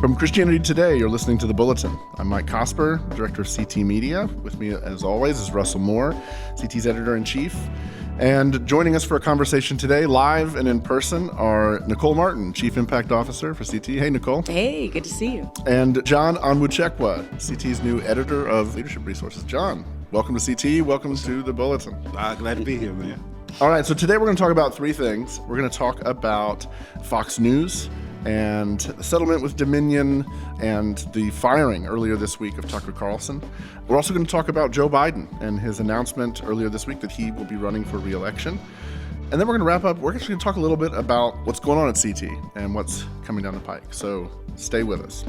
From Christianity Today, you're listening to The Bulletin. I'm Mike Cosper, Director of CT Media. With me, as always, is Russell Moore, CT's Editor-in-Chief. And joining us for a conversation today, live and in person, are Nicole Martin, Chief Impact Officer for CT. Hey, Nicole. Hey, good to see you. And John Onwuchekwa, CT's new Editor of Leadership Resources. John, welcome to CT. Welcome to The Bulletin. Glad to be here, man. All right, so today we're going to talk about three things. We're going to talk about Fox News and the settlement with Dominion and the firing earlier this week of Tucker Carlson. We're also going to talk about Joe Biden and his announcement earlier this week that he will be running for re-election. And then we're going to wrap up. We're actually going to talk a little bit about what's going on at CT and what's coming down the pike. So stay with us.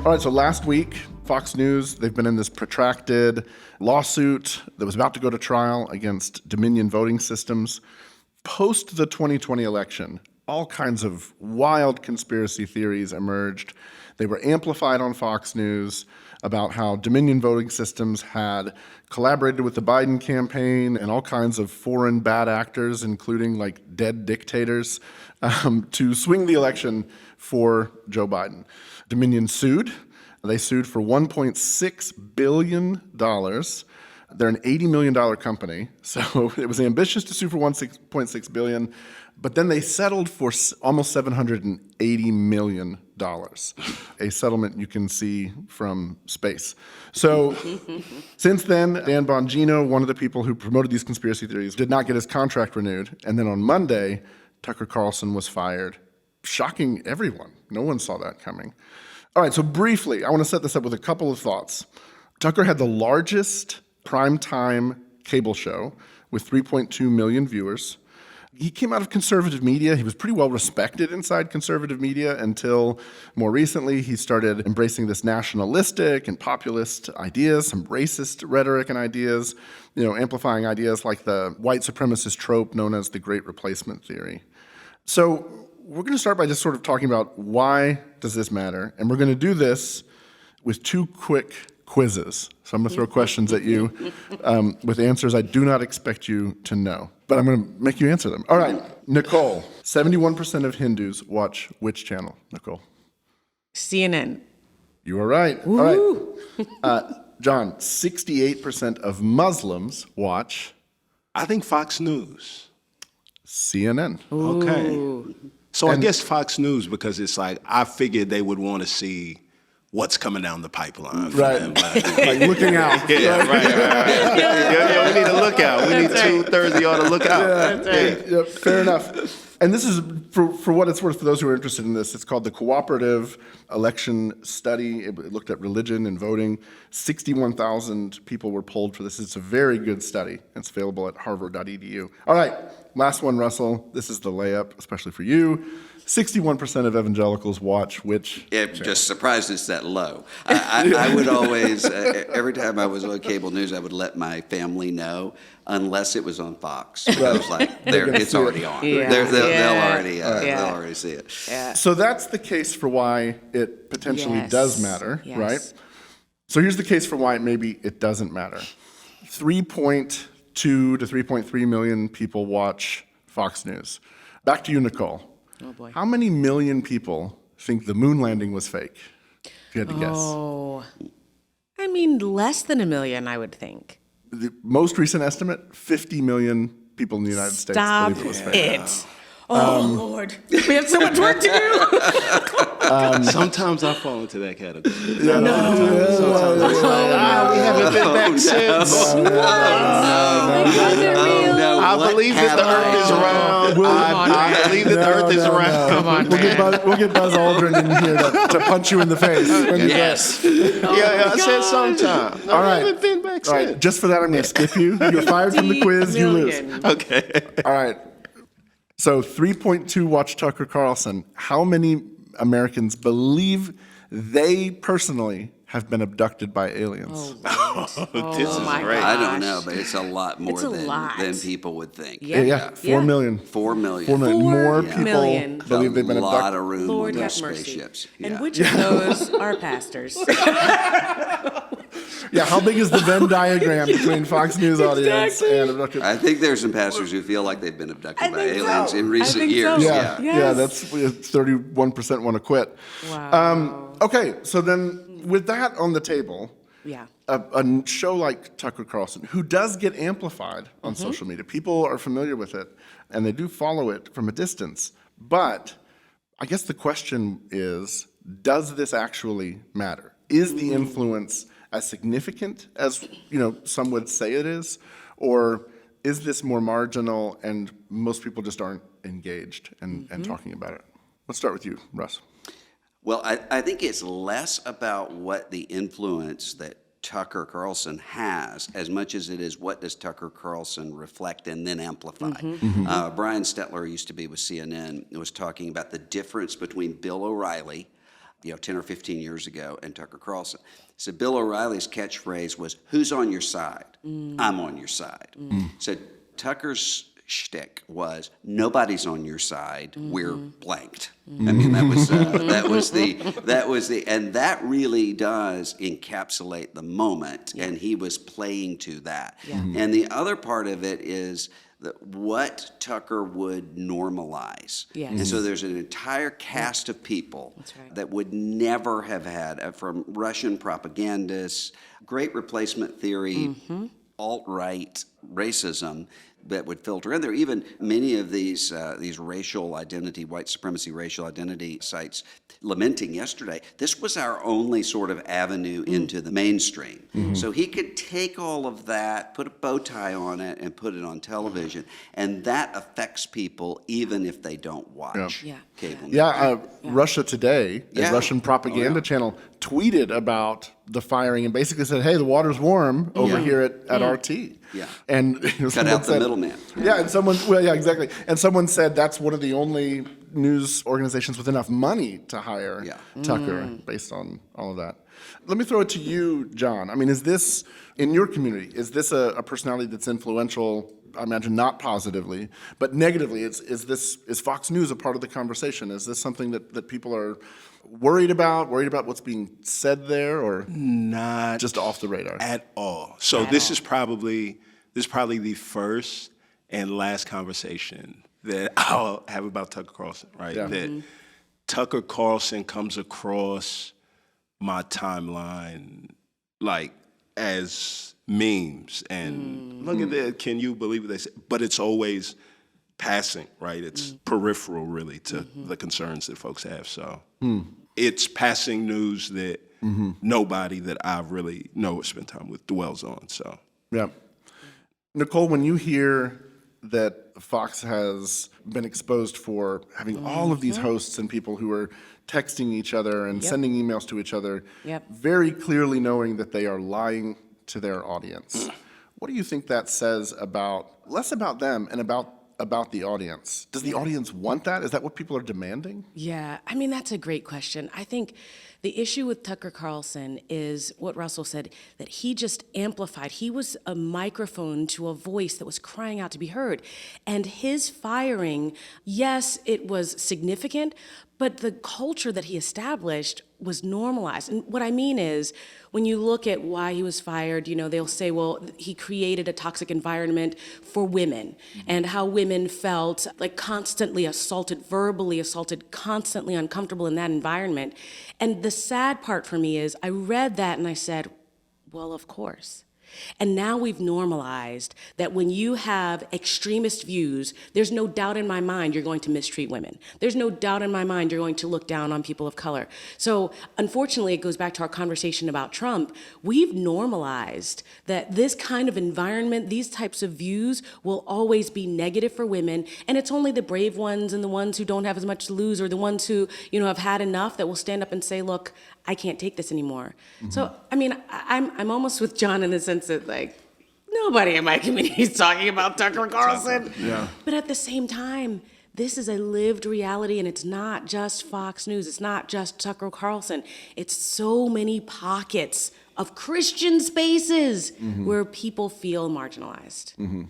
All right, so last week, Fox News, they've been in this protracted lawsuit that was about to go to trial against Dominion voting systems. Post the 2020 election, all kinds of wild conspiracy theories emerged. They were amplified on Fox News about how Dominion voting systems had collaborated with the Biden campaign and all kinds of foreign bad actors, including like dead dictators, to swing the election for Joe Biden. Dominion sued. They sued for $1.6 billion. They're an $80 million company, so it was ambitious to sue for $1.6 billion, but then they settled for almost $780 million, a settlement you can see from space. So since then, Dan Bongino, one of the people who promoted these conspiracy theories, did not get his contract renewed, and then on Monday, Tucker Carlson was fired, shocking everyone. No one saw that coming. All right, so briefly, I want to set this up with a couple of thoughts. Tucker had the largest primetime cable show with 3.2 million viewers. He came out of conservative media. He was pretty well respected inside conservative media until more recently he started embracing this nationalistic and populist ideas, some racist rhetoric and ideas, amplifying ideas like the white supremacist trope known as the Great Replacement theory. So we're going to start by just sort of talking about why does this matter, and we're going to do this with two quick quizzes. So I'm going to throw questions at you with answers I do not expect you to know, but I'm going to make you answer them. All right, Nicole, 71% of Hindus watch which channel, Nicole? CNN. You are right. Woo. All right. John, 68% of Muslims watch? I think Fox News. CNN. Okay. So I guess Fox News, because it's like, I figured they would want to see what's coming down the pipeline for right. them. Like looking out. Yeah, right. Yeah, we need to look out. We need two-thirds of y'all to look out. Yeah, fair enough. And this is, for what it's worth, for those who are interested in this, it's called the Cooperative Election Study. It looked at religion and voting. 61,000 people were polled for this. It's a very good study. It's available at harvard.edu. All right, last one, Russell. This is the layup, especially for you. 61% of evangelicals watch which? It just surprised it's that low. I would always, every time I was on cable news, I would let my family know, unless it was on Fox. I was like, it's already on. Yeah. They'll already see it. Yeah. So that's the case for why it potentially does matter, yes. right? So here's the case for why maybe it doesn't matter. 3.2 to 3.3 million people watch Fox News. Back to you, Nicole. Oh boy. How many million people think the moon landing was fake? If you had to guess. Oh, I mean, less than 1 million, I would think. The most recent estimate, 50 million people in the United States believe it was fake. It. Oh, Lord. We have so much work to do. Sometimes I fall into that category. We haven't been back since. I believe that the earth is round. I believe that the earth is round. Come on, We'll get Buzz Aldrin in here to punch you in the face. Yes. Yeah, I said sometime. All right. I haven't been back All right, since. just for that, I'm going to skip you. You're fired from the quiz. You lose. Okay. All right. So 3.2 watch Tucker Carlson. How many Americans believe they personally have been abducted by aliens? This is my great. God. I don't know, but it's a lot more It's a than lot. people would think. Yeah. 4 million. 4 million. 4 million. More 4 people million. believe they've been a lot abducted. of room Lord on those have mercy. spaceships. And Yeah. which of those are pastors? Yeah, how big is the Venn diagram between Fox News audience and abducted? I think there's some pastors who feel like they've been abducted by think aliens so. in I recent think years. so. Yeah, Yes. yeah, that's 31% want to quit. Wow. Okay, so then with that on the table, Yeah. a show like Tucker Carlson, who does get amplified on social media, people are familiar with it and they do follow it from a distance. But I guess the question is, does this actually matter? Is the influence as significant as some would say it is, or is this more marginal and most people just aren't engaged and talking about it? Let's start with you, Russ. Well, I think it's less about what the influence that Tucker Carlson has as much as it is what does Tucker Carlson reflect and then amplify. Brian Stetler used to be with CNN and was talking about the difference between Bill O'Reilly, 10 or 15 years ago, and Tucker Carlson. So Bill O'Reilly's catchphrase was, "Who's on your side? I'm on your side." So Tucker's shtick was, "Nobody's on your side. We're blanked." I mean, that was the, and that really does encapsulate the moment. And he was playing to that. And the other part of it is that what Tucker would normalize. Yes. And so there's an entire cast of people that would never have had, from Russian propagandists, great replacement theory, alt-right racism, that would filter in there. Even many of these racial identity, white supremacy racial identity sites lamenting yesterday, this was our only sort of avenue into the mainstream. So he could take all of that, put a bow tie on it, and put it on television, and that affects people even if they don't watch cable news. Russia Today, a Yeah. Russian propaganda channel, tweeted about the firing and basically said, "Hey, the water's warm over here at RT." Yeah. And Cut out the middleman. Yeah, and exactly. And someone said that's one of the only news organizations with enough money to hire Tucker based on all of that. Let me throw it to you, John. I mean, is this, in your community, is this a personality that's influential, I imagine not positively, but negatively? Is Fox News a part of the conversation? Is this something that people are worried about what's being said there, or Not just off the radar? at all. So this is probably the first and last conversation that I'll have about Tucker Carlson, right? Yeah. That Tucker Carlson comes across my timeline like as memes and look at that, can you believe what they say? But it's always passing, right? It's peripheral really to the concerns that folks have. So it's passing news that nobody that I really know or spend time with dwells on. So Yeah. Nicole, when you hear that Fox has been exposed for having all of these hosts and people who are texting each other and sending emails to each other, very clearly knowing that they are lying to their audience, what do you think that says less about them and about the audience? Does the audience want that? Is that what people are demanding? Yeah, I mean, that's a great question. I think the issue with Tucker Carlson is what Russell said, that he just amplified. He was a microphone to a voice that was crying out to be heard. And his firing, yes, it was significant, but the culture that he established was normalized. And what I mean is, when you look at why he was fired, they'll say, well, he created a toxic environment for women and how women felt like constantly assaulted, verbally assaulted, constantly uncomfortable in that environment. And the sad part for me is I read that and I said, well, of course. And now we've normalized that when you have extremist views, there's no doubt in my mind you're going to mistreat women. There's no doubt in my mind you're going to look down on people of color. So unfortunately, it goes back to our conversation about Trump. We've normalized that this kind of environment, these types of views will always be negative for women. And it's only the brave ones and the ones who don't have as much to lose, or the ones who, have had enough, that will stand up and say, look, I can't take this anymore. So, I mean, I'm almost with John in the sense that, like, nobody in my community is talking about Tucker Carlson. Yeah. But at the same time, this is a lived reality, and it's not just Fox News. It's not just Tucker Carlson. It's so many pockets of Christian spaces where people feel marginalized.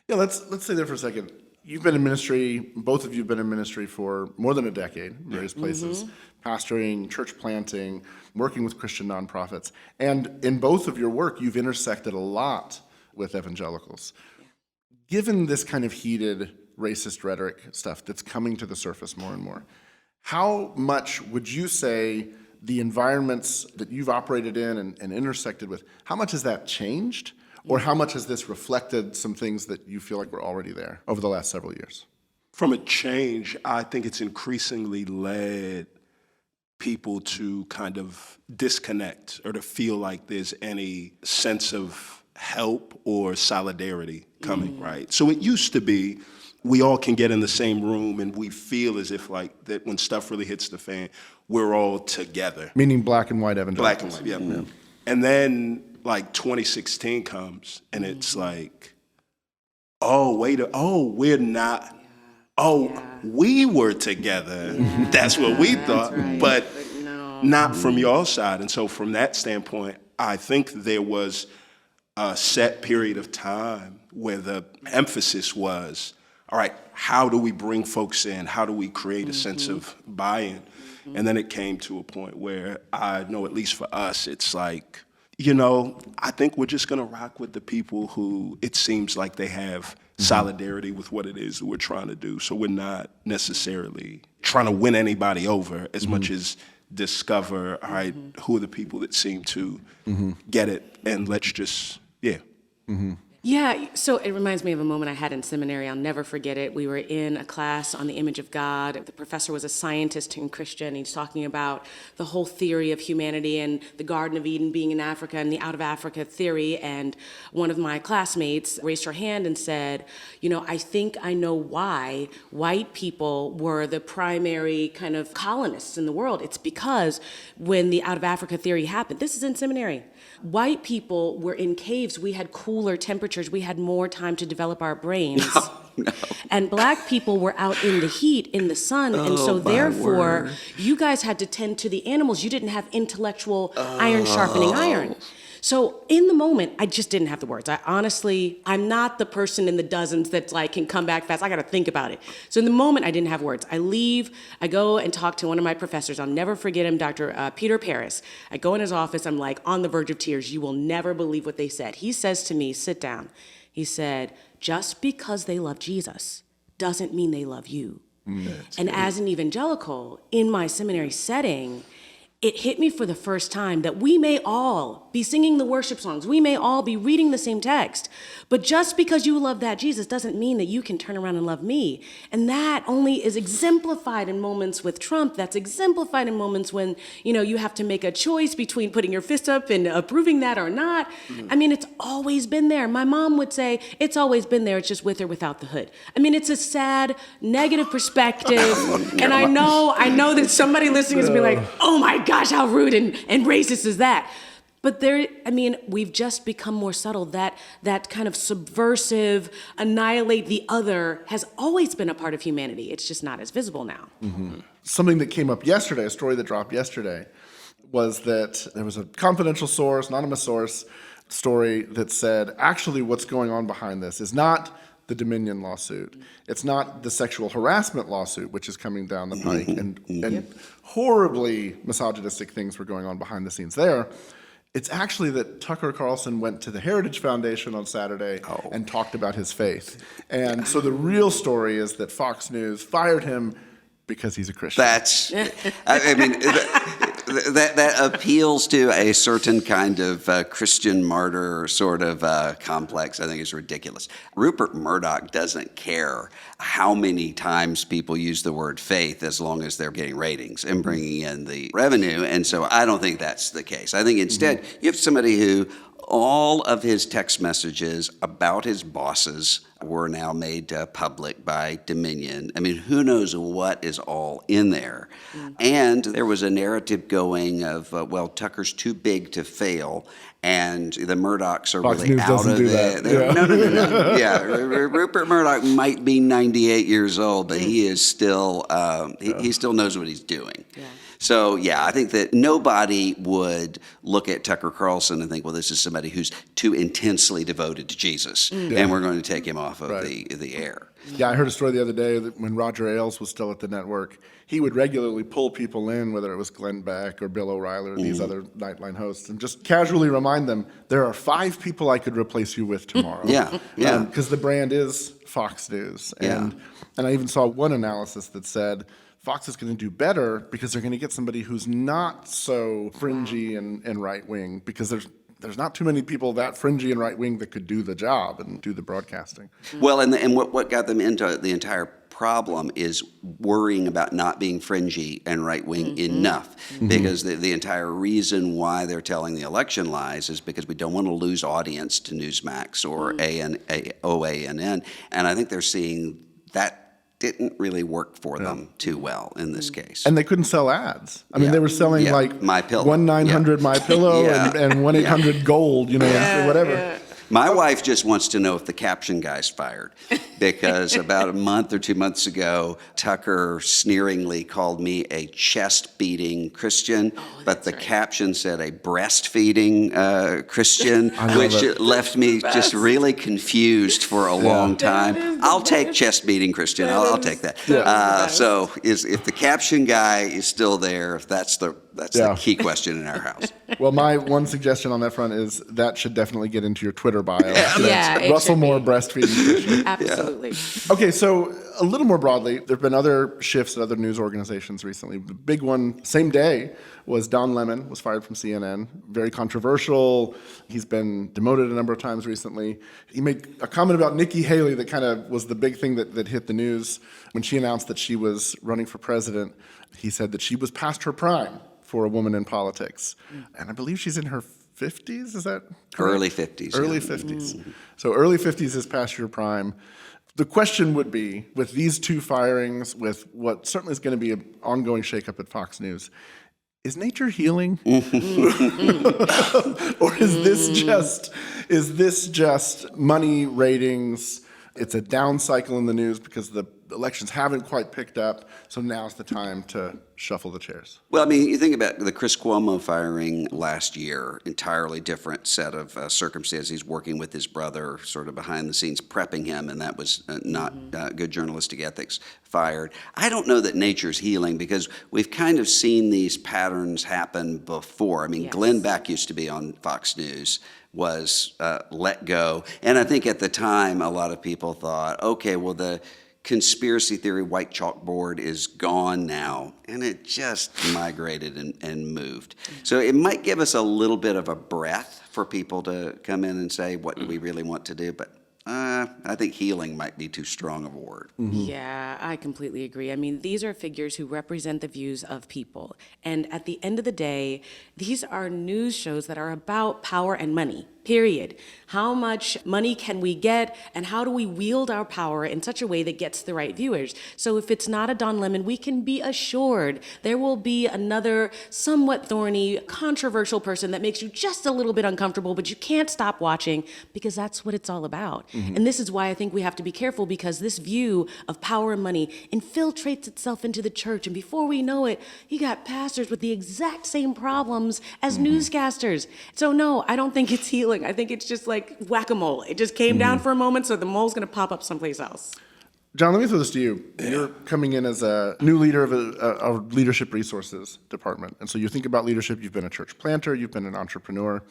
Yeah, let's stay there for a second. You've been in ministry, both of you have been in ministry for more than a decade, in various places, pastoring, church planting, working with Christian nonprofits. And in both of your work, you've intersected a lot with evangelicals. Given this kind of heated racist rhetoric stuff that's coming to the surface more and more, how much would you say the environments that you've operated in and intersected with, how much has that changed? Or how much has this reflected some things that you feel like were already there over the last several years? From a change, I think it's increasingly led people to kind of disconnect or to feel like there's any sense of help or solidarity coming, right? So it used to be we all can get in the same room and we feel as if like that when stuff really hits the fan, we're all together. Meaning black and white evangelicals. Black and white, yeah. And then like 2016 comes and it's like, we're not, we were together. That's what we thought, right. but no. not from your side. And so from that standpoint, I think there was a set period of time where the emphasis was, all right, how do we bring folks in? How do we create a sense of buy-in? And then it came to a point where I know, at least for us, it's like, I think we're just going to rock with the people who it seems like they have solidarity with what it is that we're trying to do. So we're not necessarily trying to win anybody over as much as discover, all right, who are the people that seem to get it, and let's just, Yeah, so it reminds me of a moment I had in seminary. I'll never forget it. We were in a class on the image of God. The professor was a scientist and Christian. He's talking about the whole theory of humanity and the Garden of Eden being in Africa and the out of Africa theory. And one of my classmates raised her hand and said, I think I know why white people were the primary kind of colonists in the world. It's because when the out of Africa theory happened, this is in seminary, white people were in caves. We had cooler temperatures. We had more time to develop our brains. No. And black people were out in the heat, in the sun. And so therefore, you guys had to tend to the animals. You didn't have intellectual iron sharpening iron. So in the moment, I just didn't have the words. I'm not the person in the dozens that's like, can come back fast. I got to think about it. So in the moment, I didn't have words. I leave, I go and talk to one of my professors. I'll never forget him, Dr. Peter Paris. I go in his office. I'm like on the verge of tears. You will never believe what they said. He says to me, sit down. He said, just because they love Jesus doesn't mean they love you. And as an evangelical, in my seminary setting, it hit me for the first time that we may all be singing the worship songs. We may all be reading the same text. But just because you love that Jesus doesn't mean that you can turn around and love me. And that only is exemplified in moments with Trump. That's exemplified in moments when, you have to make a choice between putting your fist up and approving that or not. I mean, it's always been there. My mom would say, it's always been there. It's just with or without the hood. I mean, it's a sad, negative perspective. And I know that somebody listening is going to be like, oh my gosh, how rude and racist is that? But we've just become more subtle. That kind of subversive, annihilate the other has always been a part of humanity. It's just not as visible now. Something that came up yesterday, a story that dropped yesterday, was that there was a confidential source, anonymous source, story that said, actually what's going on behind this is not the Dominion lawsuit. It's not the sexual harassment lawsuit, which is coming down the pike, and horribly misogynistic things were going on behind the scenes there. It's actually that Tucker Carlson went to the Heritage Foundation on Saturday and talked about his faith. And so the real story is that Fox News fired him because he's a Christian. That appeals to a certain kind of Christian martyr sort of complex. I think it's ridiculous. Rupert Murdoch doesn't care how many times people use the word faith as long as they're getting ratings and bringing in the revenue. And so I don't think that's the case. I think instead you have somebody who all of his text messages about his bosses were now made public by Dominion. I mean, who knows what is all in there? And there was a narrative going of, Tucker's too big to fail, and the Murdochs are Fox really News out of it. Yeah. No. Yeah, Rupert Murdoch might be 98 years old, but he is still, he still knows what he's doing. Yeah. So, I think that nobody would look at Tucker Carlson and think, well, this is somebody who's too intensely devoted to Jesus, and we're going to take him off of the air. Yeah, I heard a story the other day that when Roger Ailes was still at the network, he would regularly pull people in, whether it was Glenn Beck or Bill O'Reilly or these other Nightline hosts, and just casually remind them, there are 5 people I could replace you with tomorrow. Yeah, yeah. Because the brand is Fox News. Yeah. And I even saw one analysis that said Fox is going to do better because they're going to get somebody who's not so fringy and right-wing, because there's not too many people that fringy and right-wing that could do the job and do the broadcasting. Well, and what got them into the entire problem is worrying about not being fringy and right-wing enough, because the entire reason why they're telling the election lies is because we don't want to lose audience to Newsmax or OANN, and I think they're seeing that didn't really work for them too well in this case. And they couldn't sell ads. I mean, they were selling like My Pillow. 1-900 My Pillow and 1-800 Gold, or whatever. My wife just wants to know if the caption guy's fired, because about a month or 2 months ago, Tucker sneeringly called me a chest-beating Christian, but the caption said a breastfeeding Christian, which left me just really confused for a long time. I'll take chest-beating Christian. I'll take that. So if the caption guy is still there, that's the key question in our house. Well, my one suggestion on that front is that should definitely get into your Twitter bio. Yeah, it Russell should Moore be. breastfeeding Christian. Absolutely. Okay, so a little more broadly, there have been other shifts at other news organizations recently. The big one, same day, was Don Lemon was fired from CNN. Very controversial. He's been demoted a number of times recently. He made a comment about Nikki Haley that kind of was the big thing that hit the news. When she announced that she was running for president, he said that she was past her prime for a woman in politics. And I believe she's in her 50s, is that correct? Early 50s. Early 50s. So early 50s is past your prime. The question would be, with these 2 firings, with what certainly is going to be an ongoing shakeup at Fox News, is nature healing? Or is this just money, ratings? It's a down cycle in the news because the elections haven't quite picked up, so now's the time to shuffle the chairs. Well, I mean, you think about the Chris Cuomo firing last year, entirely different set of circumstances. He's working with his brother, sort of behind the scenes, prepping him, and that was not good journalistic ethics, fired. I don't know that nature's healing, because we've kind of seen these patterns happen before. I mean, Glenn Beck used to be on Fox News, was let go. And I think at the time, a lot of people thought, okay, well, the conspiracy theory white chalkboard is gone now, and it just migrated and moved. So it might give us a little bit of a breath for people to come in and say, what do we really want to do? But I think healing might be too strong of a word. Yeah, I completely agree. I mean, these are figures who represent the views of people. And at the end of the day, these are news shows that are about power and money. Period. How much money can we get, and how do we wield our power in such a way that gets the right viewers? So if it's not a Don Lemon, we can be assured there will be another somewhat thorny, controversial person that makes you just a little bit uncomfortable, but you can't stop watching, because that's what it's all about. And this is why I think we have to be careful, because this view of power and money infiltrates itself into the church, and before we know it, you got pastors with the exact same problems as newscasters. So no, I don't think it's healing. I think it's just like whack-a-mole. It just came down for a moment, so the mole's going to pop up someplace else. John, let me throw this to you. You're coming in as a new leader of a leadership resources department. And so you think about leadership. You've been a church planter. You've been an entrepreneur.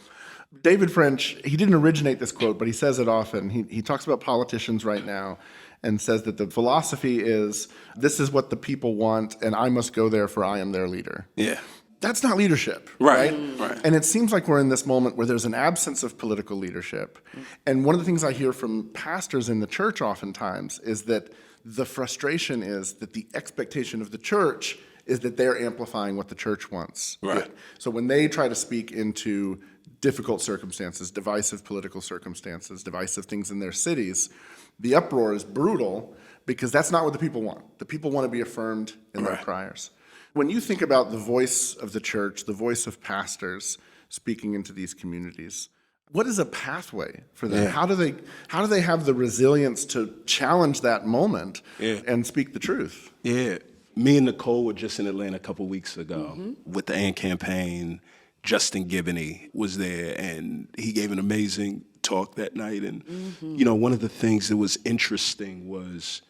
David French, he didn't originate this quote, but he says it often. He talks about politicians right now and says that the philosophy is, this is what the people want, and I must go there, for I am their leader. Yeah. That's not leadership, Right. And it seems like we're in this moment where there's an absence of political leadership. And one of the things I hear from pastors in the church oftentimes is that the frustration is that the expectation of the church is that they're amplifying what the church wants. Right. So when they try to speak into difficult circumstances, divisive political circumstances, divisive things in their cities, the uproar is brutal, because that's not what the people want. The people want to be affirmed in their priors. When you think about the voice of the church, the voice of pastors speaking into these communities, what is a pathway for them? Yeah. How do they have the resilience to challenge that moment and speak the truth? Yeah. Me and Nicole were just in Atlanta a couple weeks ago with the AND campaign. Justin Giboney was there, and he gave an amazing talk talk that night. And, you know, one of the things that was interesting was,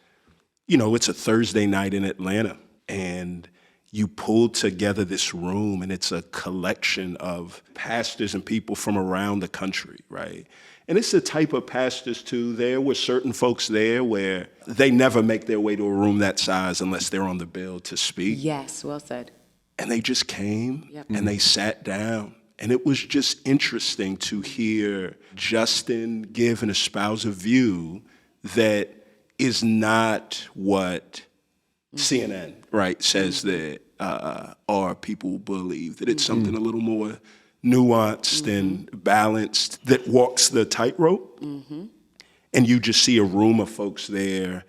you know, it's a Thursday night in Atlanta, and you pulled together this room, and it's a collection of pastors and people from around the country, right? And it's the type of pastors, too. There were certain folks there where they never make their way to a room that size unless they're on the bill to speak. Yes, well said. And they just came Yep. and they sat down. And it was just interesting to hear Justin give and espouse a view that is not what CNN, right, says that our people believe, that it's something a little more nuanced and balanced that walks the tightrope. And you just see a room of folks there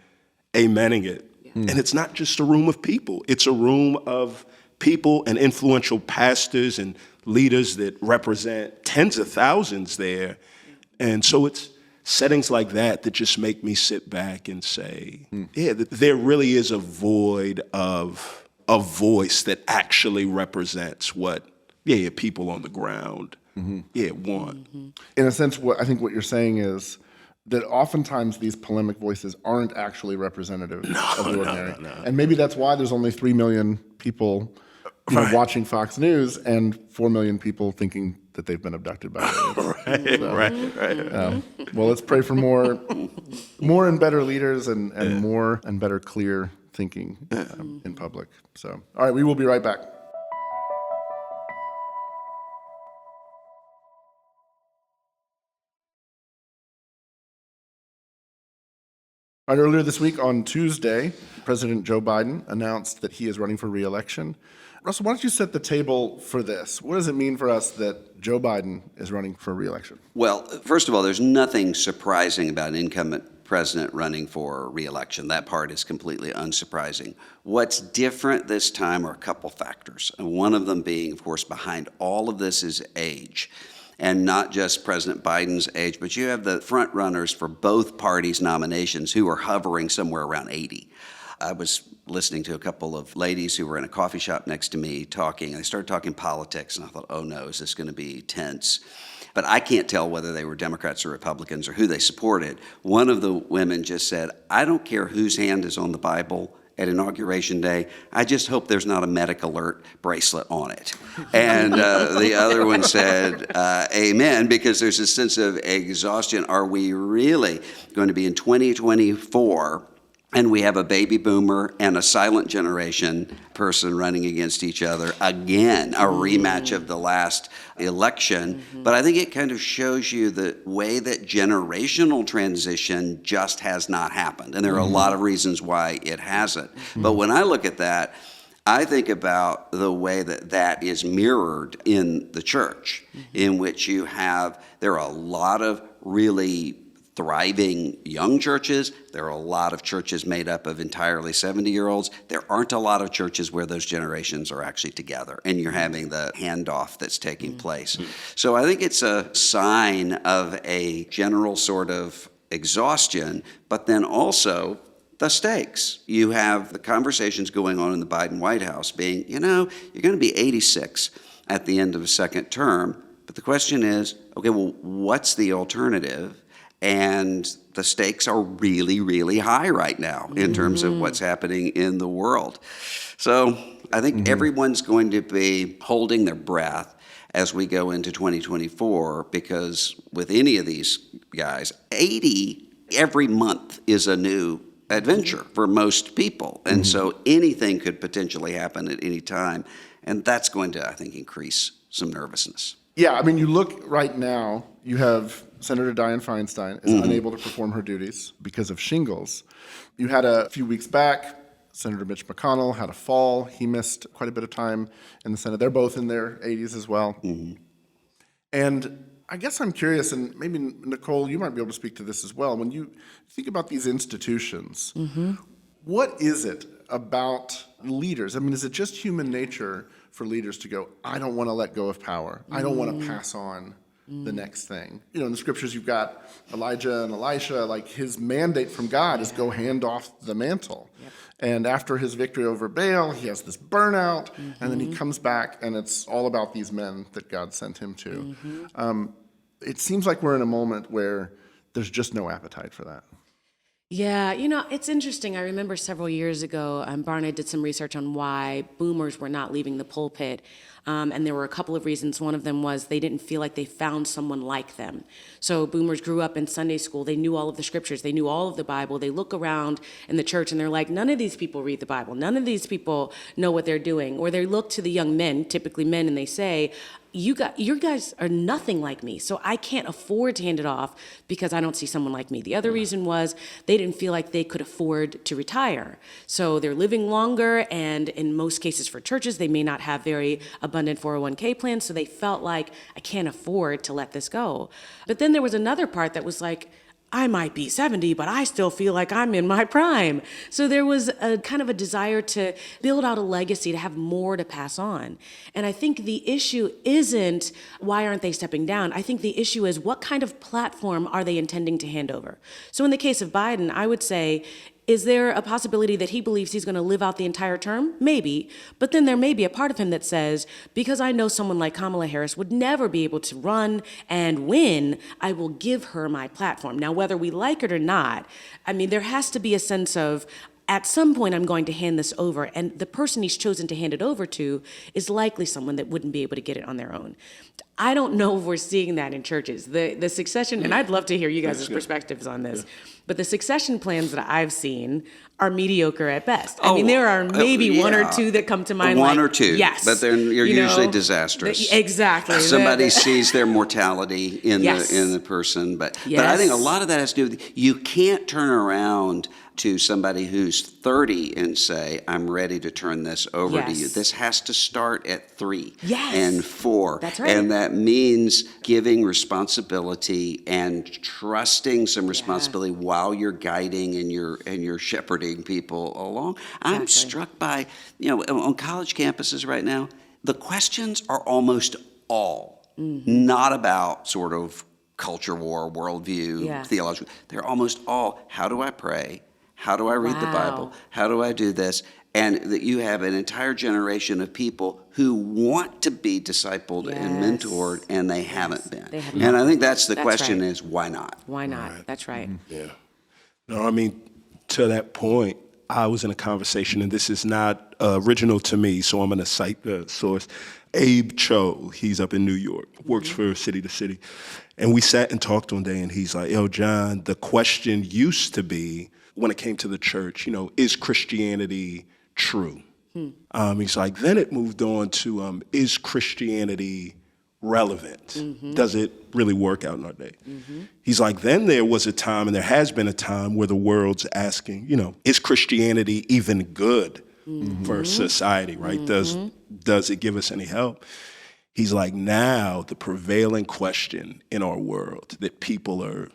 amening it. And it's not just a room of people. It's a room of people and influential pastors and leaders that represent tens of thousands there. And so it's settings like that that just make me sit back and say, yeah, there really is a void of a voice that actually represents what, people on the ground, want. In a sense, I think what you're saying is that oftentimes these polemic voices aren't actually representative of the ordinary. And maybe that's why there's only 3 million people watching Fox News and 4 million people thinking that they've been abducted by aliens. Right. Well, let's pray for more and better leaders and more and better clear thinking in public. So, all right, we will be right back. All right, earlier this week on Tuesday, President Joe Biden announced that he is running for re-election. Russell, why don't you set the table for this? What does it mean for us that Joe Biden is running for re-election? Well, first of all, there's nothing surprising about an incumbent president running for re-election. That part is completely unsurprising. What's different this time are a couple factors, and one of them being, of course, behind all of this is age. And not just President Biden's age, but you have the front runners for both parties' nominations who are hovering somewhere around 80. I was listening to a couple of ladies who were in a coffee shop next to me talking, and they started talking politics, and I thought, oh no, is this going to be tense? But I can't tell whether they were Democrats or Republicans or who they supported. One of the women just said, I don't care whose hand is on the Bible at Inauguration Day, I just hope there's not a medic alert bracelet on it. And the other one said, amen, because there's a sense of exhaustion. Are we really going to be in 2024 and we have a baby boomer and a silent generation person running against each other again, a rematch of the last election? But I think it kind of shows you the way that generational transition just has not happened. And there are a lot of reasons why it hasn't. But when I look at that, I think about the way that that is mirrored in the church, in which there are a lot of really thriving young churches. There are a lot of churches made up of entirely 70-year-olds. There aren't a lot of churches where those generations are actually together, and you're having the handoff that's taking place. So I think it's a sign of a general sort of exhaustion, but then also the stakes. You have the conversations going on in the Biden White House being, you're going to be 86 at the end of a second term, but the question is, okay, well, what's the alternative? And the stakes are really, really high right now in terms of what's happening in the world. So I think everyone's going to be holding their breath as we go into 2024, because with any of these guys, 80 every month is a new adventure for most people. And so anything could potentially happen at any time. And that's going to, I think, increase some nervousness. Yeah, I mean, you look right now, you have Senator Dianne Feinstein is unable to perform her duties because of shingles. You had a few weeks back, Senator Mitch McConnell had a fall. He missed quite a bit of time in the Senate. They're both in their 80s as well. And I guess I'm curious, and maybe Nicole, you might be able to speak to this as well. When you think about these institutions, what is it about leaders? I mean, is it just human nature for leaders to go, I don't want to let go of power. I don't want to pass on the next thing. In the scriptures, you've got Elijah and Elisha, like his mandate from God is go hand off the mantle. And after his victory over Baal, he has this burnout, and then he comes back, and it's all about these men that God sent him to. it seems like we're in a moment where there's just no appetite for that. Yeah, it's interesting. I remember several years ago, Barna did some research on why boomers were not leaving the pulpit. And there were a couple of reasons. One of them was they didn't feel like they found someone like them. So boomers grew up in Sunday school. They knew all of the scriptures. They knew all of the Bible. They look around in the church and they're like, none of these people read the Bible. None of these people know what they're doing. Or they look to the young men, typically men, and they say, you guys are nothing like me, so I can't afford to hand it off because I don't see someone like me. The other reason was they didn't feel like they could afford to retire. So they're living longer, and in most cases for churches, they may not have very abundant 401k plans, so they felt like, I can't afford to let this go. But then there was another part that was like, I might be 70, but I still feel like I'm in my prime. So there was a kind of a desire to build out a legacy, to have more to pass on. And I think the issue isn't why aren't they stepping down? I think the issue is what kind of platform are they intending to hand over? So in the case of Biden, I would say, is there a possibility that he believes he's going to live out the entire term? Maybe. But then there may be a part of him that says, because I know someone like Kamala Harris would never be able to run and win, I will give her my platform. Now, whether we like it or not, I mean, there has to be a sense of, at some point, I'm going to hand this over, and the person he's chosen to hand it over to is likely someone that wouldn't be able to get it on their own. I don't know if we're seeing that in churches. The succession, and I'd love to hear you guys' perspectives on this, but the succession plans that I've seen are mediocre at best. I mean, there are maybe one or two that come to mind. One or two, yes, but they're usually disastrous. Exactly. Somebody sees their mortality in Yes. the person, but I Yes. think a lot of that has to do with, you can't turn around to somebody who's 30 and say, I'm ready to turn this over to you. Yes. This has to start at 3 Yes. and 4. That's right. And that means giving responsibility and trusting some responsibility while you're guiding and you're shepherding people along. I'm Exactly. struck by, on college campuses right now, the questions are almost all not about sort of culture war, worldview, theological. They're almost all, how do I pray? How do I read the Bible? How do I do this? And that you have an entire generation of people who want to be discipled and mentored, and they haven't been. They have and not. I think that's the That's question right. is, why not? Why not? That's right. Yeah. No, I mean, to that point, I was in a conversation, and this is not original to me, so I'm going to cite the source. Abe Cho, he's up in New York, works for City to City. And we sat and talked one day, and he's like, yo, John, the question used to be, when it came to the church, is Christianity true? He's like, then it moved on to, is Christianity relevant? Does it really work out in our day? He's like, then there was a time, and there has been a time, where the world's asking, is Christianity even good for society, right? Does it give us any help? He's like, now the prevailing question in our world that people are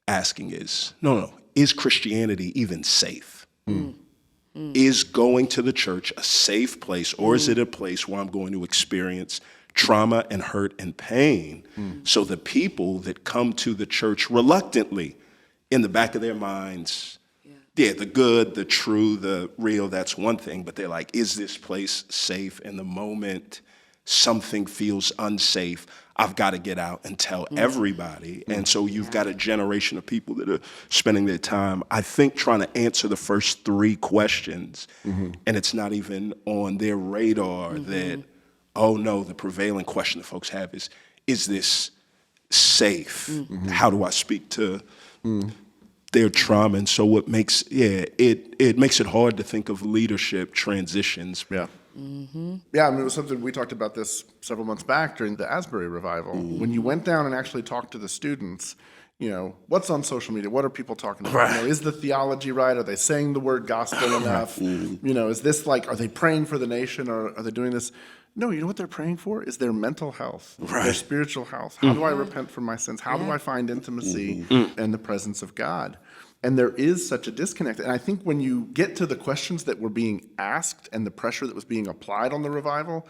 asking is, no, is Christianity even safe? Is going to the church a safe place, or is it a place where I'm going to experience trauma and hurt and pain? So the people that come to the church reluctantly, in the back of their minds, the good, the true, the real, that's one thing, but they're like, is this place safe? And the moment something feels unsafe, I've got to get out and tell everybody. And so you've got a generation of people that are spending their time, I think, trying to answer the first 3 questions, and it's not even on their radar that, oh no, the prevailing question that folks have is this safe? How do I speak to their trauma? And so what makes, it makes it hard to think of leadership transitions. Yeah. Yeah, I mean, it was something, we talked about this several months back during the Asbury revival. When you went down and actually talked to the students, what's on social media? What are people talking about? Right. Is the theology right? Are they saying the word gospel enough? Is this are they praying for the nation, or are they doing this? No, you know what they're praying for is their mental health, their spiritual health. How do I repent from my sins? How do I find intimacy and the presence of God? And there is such a disconnect. And I think when you get to the questions that were being asked and the pressure that was being applied on the revival,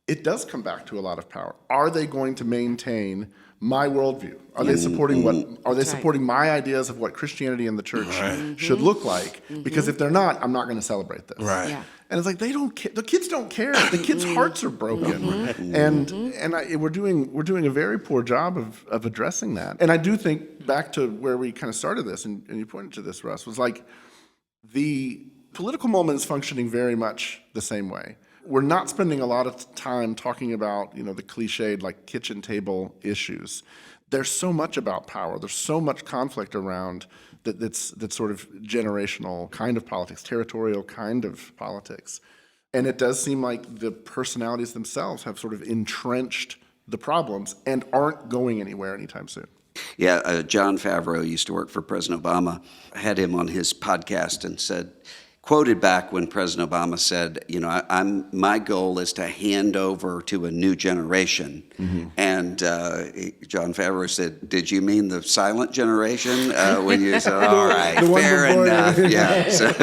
it does come back to a lot of power. Are they going to maintain my worldview? Are they supporting supporting my ideas of what Christianity and the church should look like? Because if they're not, I'm not going to celebrate this. Right. Yeah. And it's like they don't care. The kids don't care. The kids' hearts are broken, and we're doing a very poor job of addressing that. And I do think back to where we kind of started this, and you pointed to this, Russ, was like the political moment is functioning very much the same way. We're not spending a lot of time talking about the cliched like kitchen table issues. There's so much about power. There's so much conflict around that's sort of generational kind of politics, territorial kind of politics. And it does seem like the personalities themselves have sort of entrenched the problems and aren't going anywhere anytime soon. Yeah, John Favreau used to work for President Obama. I had him on his podcast and quoted back when President Obama said, my goal is to hand over to a new generation. And John Favreau said, did you mean the silent generation? When you said, all right, fair enough. Yeah. So,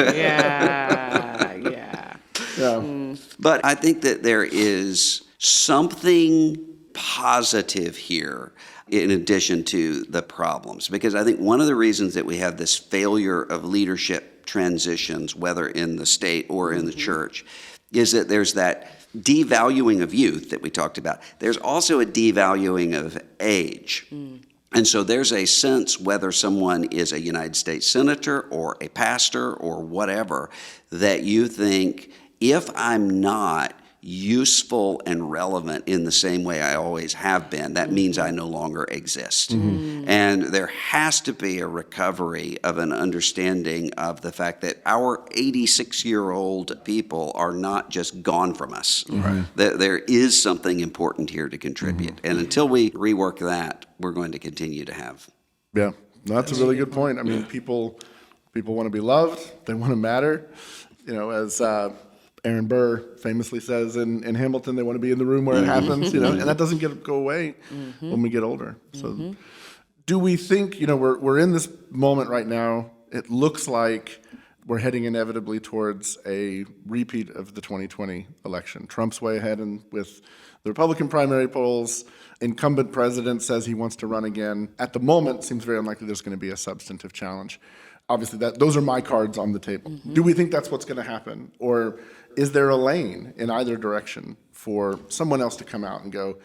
Yeah. But I think that there is something positive here in addition to the problems, because I think one of the reasons that we have this failure of leadership transitions, whether in the state or in the church, is that there's that devaluing of youth that we talked about. There's also a devaluing of age. And so there's a sense, whether someone is a United States senator or a pastor or whatever, that you think, if I'm not useful and relevant in the same way I always have been, that means I no longer exist. And there has to be a recovery of an understanding of the fact that our 86-year-old people are not just gone from us. There is something important here to contribute. And until we rework that, we're going to continue to have. Yeah, that's a really good point. I mean, people want to be loved. They want to matter. As Aaron Burr famously says in Hamilton, they want to be in the room where it happens, and that doesn't go away when we get older. So do we think, we're in this moment right now, it looks like we're heading inevitably towards a repeat of the 2020 election. Trump's way ahead with the Republican primary polls. Incumbent president says he wants to run again. At the moment, it seems very unlikely there's going to be a substantive challenge. Obviously, those are my cards on the table. Do we think that's what's going to happen? Or is there a lane in either direction for someone else to come out and go,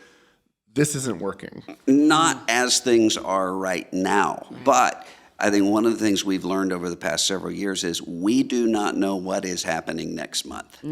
this isn't working? Not as things are right now, but I think one of the things we've learned over the past several years is we do not know what is happening next month or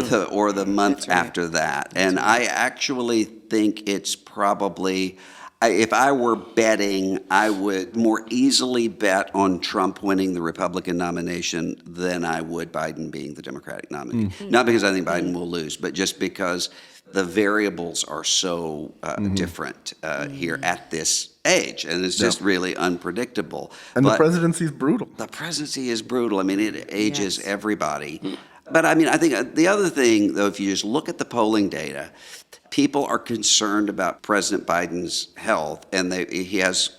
the month after that. And I actually think it's probably, if I were betting, I would more easily bet on Trump winning the Republican nomination than I would Biden being the Democratic nominee. Not because I think Biden will lose, but just because the variables are so different here at this age, and it's just really unpredictable. And the presidency is brutal. The presidency is brutal. I mean, it ages everybody. But I mean, I think the other thing, though, if you just look at the polling data, people are concerned about President Biden's health, and he has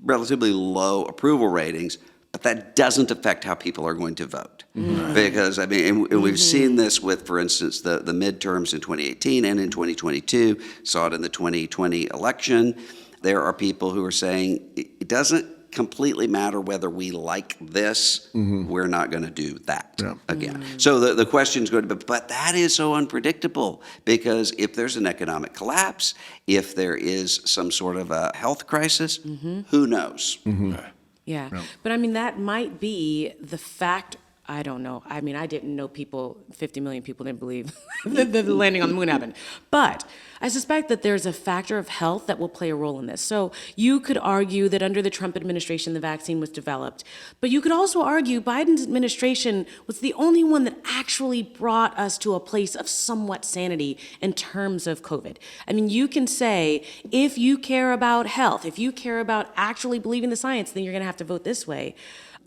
relatively low approval ratings, but that doesn't affect how people are going to vote. Because, I mean, and we've seen this with, for instance, the midterms in 2018 and in 2022, saw it in the 2020 election. There are people who are saying it doesn't completely matter whether we like this, we're not going to do that again. So the question is going to be, but that is so unpredictable, because if there's an economic collapse, if there is some sort of a health crisis, who knows? Yeah. But I mean, that might be the fact. I don't know. I mean, I didn't know 50 million people didn't believe that the landing on the moon happened. But I suspect that there's a factor of health that will play a role in this. So you could argue that under the Trump administration, the vaccine was developed. But you could also argue Biden's administration was the only one that actually brought us to a place of somewhat sanity in terms of COVID. I mean, you can say, if you care about health, if you care about actually believing the science, then you're going to have to vote this way.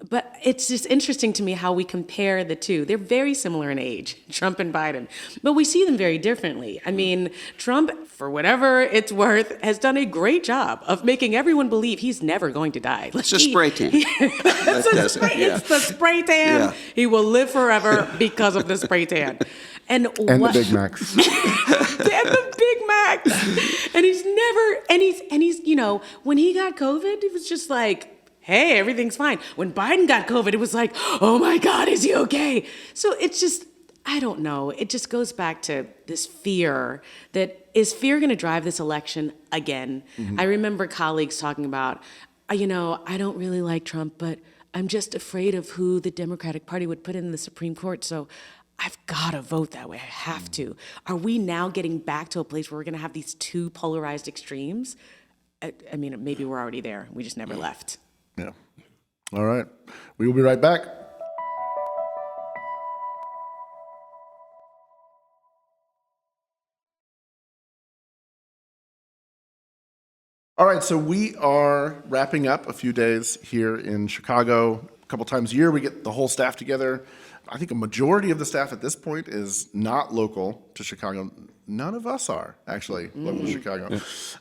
But it's just interesting to me how we compare the two. They're very similar in age, Trump and Biden, but we see them very differently. I mean, Trump, for whatever it's worth, has done a great job of making everyone believe he's never going to die. It's a spray tan. It's the spray tan. Yeah. He will live forever because of the spray tan. And the Big Macs. And the Big Mac. And he's when he got COVID, it was just like, hey, everything's fine. When Biden got COVID, it was like, oh my God, is he okay? So it's just, I don't know. It just goes back to this fear that is fear going to drive this election again? I remember colleagues talking about, I don't really like Trump, but I'm just afraid of who the Democratic Party would put in the Supreme Court. So I've got to vote that way. I have to. Are we now getting back to a place where we're going to have these two polarized extremes? I mean, maybe we're already there. We just never left. Yeah. All right. We will be right back. All right, so we are wrapping up a few days here in Chicago. A couple times a year, we get the whole staff together. I think a majority of the staff at this point is not local to Chicago. None of us are actually local to Chicago. Yeah.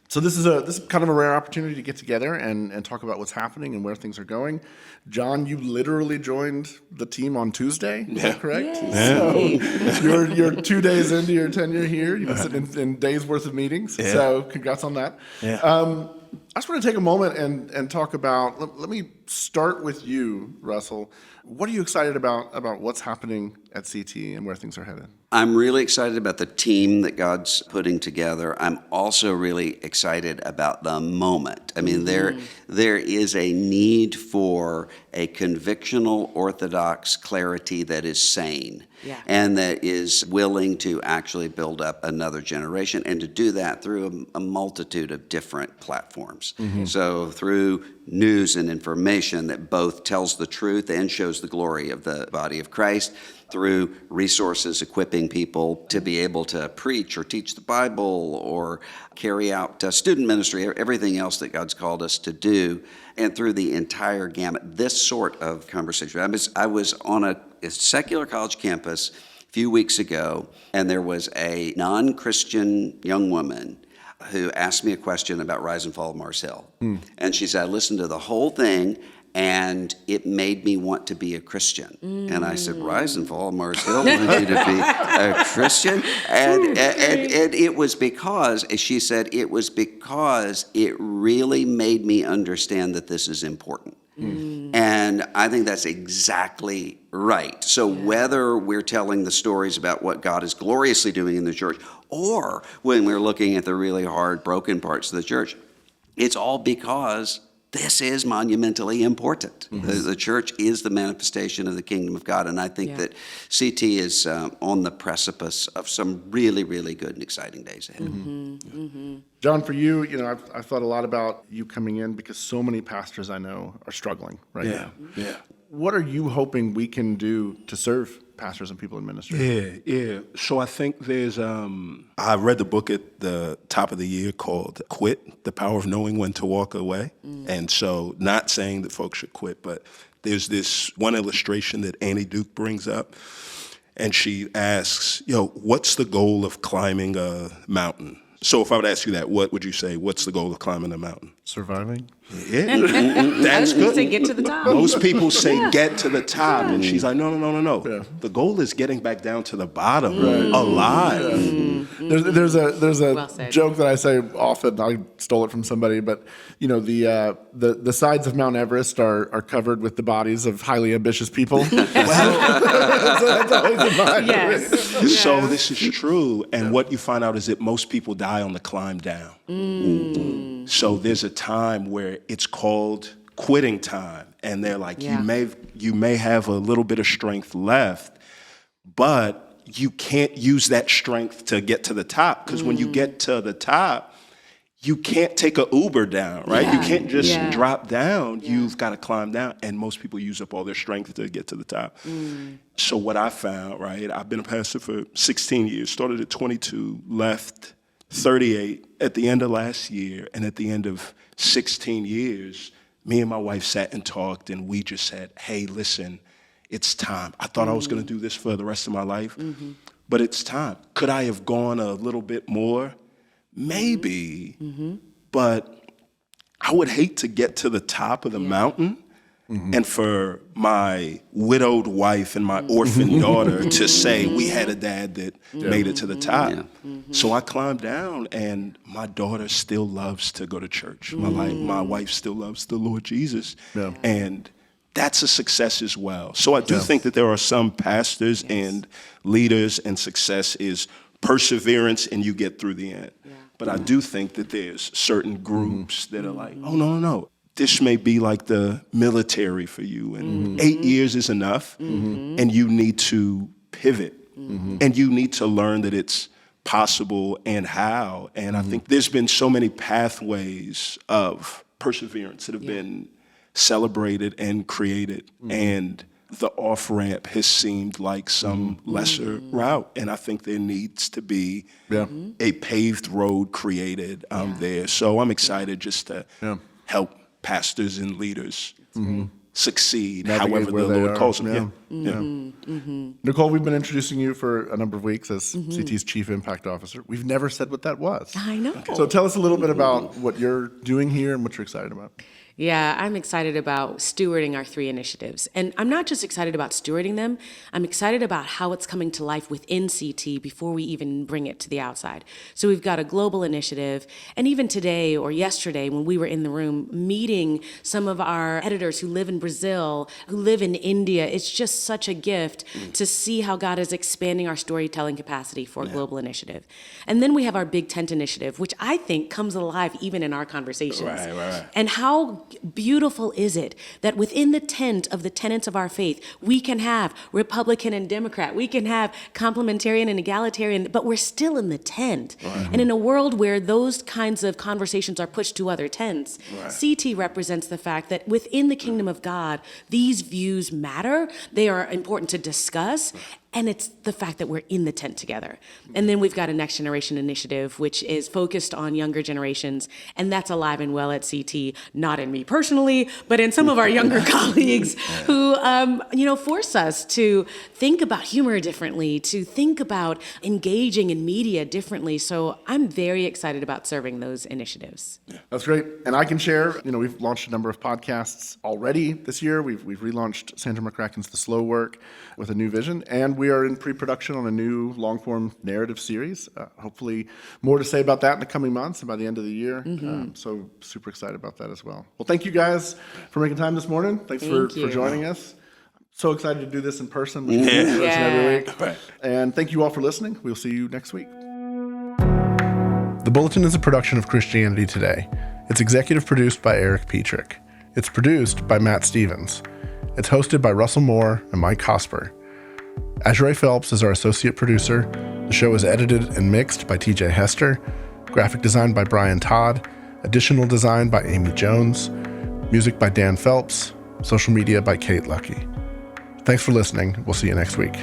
So this is kind of a rare opportunity to get together and talk about what's happening and where things are going. John, you literally joined the team on Tuesday, is that correct? Yay. So you're 2 days into your tenure here. You've been sitting in days worth of meetings. Yeah. So congrats on that. Yeah. I just want to take a moment and talk about, let me start with you, Russell. What are you excited about what's happening at CT and where things are headed? I'm really excited about the team that God's putting together. I'm also really excited about the moment. I mean, there is a need for a convictional Orthodox clarity that is sane. Yeah. And that is willing to actually build up another generation, and to do that through a multitude of different platforms. So through news and information that both tells the truth and shows the glory of the body of Christ, through resources equipping people to be able to preach or teach the Bible or carry out student ministry, everything else that God's called us to do, and through the entire gamut. This sort of conversation. I was on a secular college campus a few weeks ago, and there was a non-Christian young woman who asked me a question about Rise and Fall of Mars Hill. And she said, I listened to the whole thing, and it made me want to be a Christian. And I said, Rise and Fall of Mars Hill wanted you to be a Christian? And it was because, as she said, it was because it really made me understand that this is important. And I think that's exactly right. So whether we're telling the stories about what God is gloriously doing in the church, or when we're looking at the really hard, broken parts of the church, it's all because this is monumentally important. The church is the manifestation of the kingdom of God, and I think that CT is on the precipice of some really, really good and exciting days ahead. John, for you, I've thought a lot about you coming in because so many pastors I know are struggling right now. Yeah. What are you hoping we can do to serve pastors and people in ministry? Yeah. So I think there's, I read the book at the top of the year called Quit, The Power of Knowing When to Walk Away. And so not saying that folks should quit, but there's this one illustration that Annie Duke brings up. And she asks, what's the goal of climbing a mountain? So if I would ask you that, what would you say? What's the goal of climbing a mountain? Surviving. Yeah, that's good. Say get to the top. Most people say get to the top, and she's like, no. Yeah. The goal is getting back down to the bottom, alive. There's a joke that I say often. I stole it from somebody, but the sides of Mount Everest are covered with the bodies of highly ambitious people. That's always in mind. Yes. So this is true, and what you find out is that most people die on the climb down. So there's a time where it's called quitting time, and they're like, you may have a little bit of strength left, but you can't use that strength to get to the top, because when you get to the top, you can't take a Uber down, right? You can't just drop down. You've got to climb down, and most people use up all their strength to get to the top. So what I found, right, I've been a pastor for 16 years, started at 22, left 38 at the end of last year, and at the end of 16 years, me and my wife sat and talked, and we just said, hey, listen, it's time. I thought I was going to do this for the rest of my life, but it's time. Could I have gone a little bit more? Maybe, but I would hate to get to the top of the mountain And for my widowed wife and my orphan daughter to say, we had a dad that made it to the top. So I climbed down, and my daughter still loves to go to church. My wife still loves the Lord Jesus. And that's a success as well. So I do think that there are some pastors and leaders, and success is perseverance and you get through the end. But I do think that there's certain groups that are like, oh, no. This may be like the military for you, and 8 years is enough, and you need to pivot, and you need to learn that it's possible and how. And I think there's been so many pathways of perseverance that have been celebrated and created, and the off-ramp has seemed like some lesser route, and I think there needs to be a paved road created there. So I'm excited just to help pastors and leaders succeed Navigate however where the they Lord are. calls them. Nicole, we've been introducing you for a number of weeks as CT's Chief Impact Officer. We've never said what that was. I know. So tell us a little bit about what you're doing here and what you're excited about. Yeah, I'm excited about stewarding our 3 initiatives. And I'm not just excited about stewarding them, I'm excited about how it's coming to life within CT before we even bring it to the outside. So we've got a global initiative, and even today or yesterday when we were in the room meeting some of our editors who live in Brazil, who live in India, it's just such a gift to see how God is expanding our storytelling capacity for a global initiative. And then we have our Big Tent initiative, which I think comes alive even in our conversations. Right. And how beautiful is it that within the tent of the tenets of our faith, we can have Republican and Democrat, we can have complementarian and egalitarian, but we're still in the tent. And in a world where those kinds of conversations are pushed to other tents, CT represents the fact that within the kingdom of God, these views matter, they are important to discuss, and it's the fact that we're in the tent together. And then we've got a Next Generation initiative, which is focused on younger generations, and that's alive and well at CT, not in me personally, but in some of our younger colleagues who, force us to think about humor differently, to think about engaging in media differently. So I'm very excited about serving those initiatives. That's great. And I can share, we've launched a number of podcasts already this year. We've relaunched Sandra McCracken's The Slow Work with a new vision, and we are in pre-production on a new long-form narrative series. Hopefully more to say about that in the coming months and by the end of the year. So super excited about that as well. Well, thank you guys for making time this morning. Thanks for joining us. So excited to do this in person. We do this in person every week. Right. And thank you all for listening. We'll see you next week. The Bulletin is a production of Christianity Today. It's executive produced by Eric Petrick. It's produced by Matt Stevens. It's hosted by Russell Moore and Mike Hosper. Azure Phelps is our associate producer. The show is edited and mixed by TJ Hester. Graphic design by Brian Todd. Additional design by Amy Jones. Music by Dan Phelps. Social media by Kate Lucky. Thanks for listening. We'll see you next week.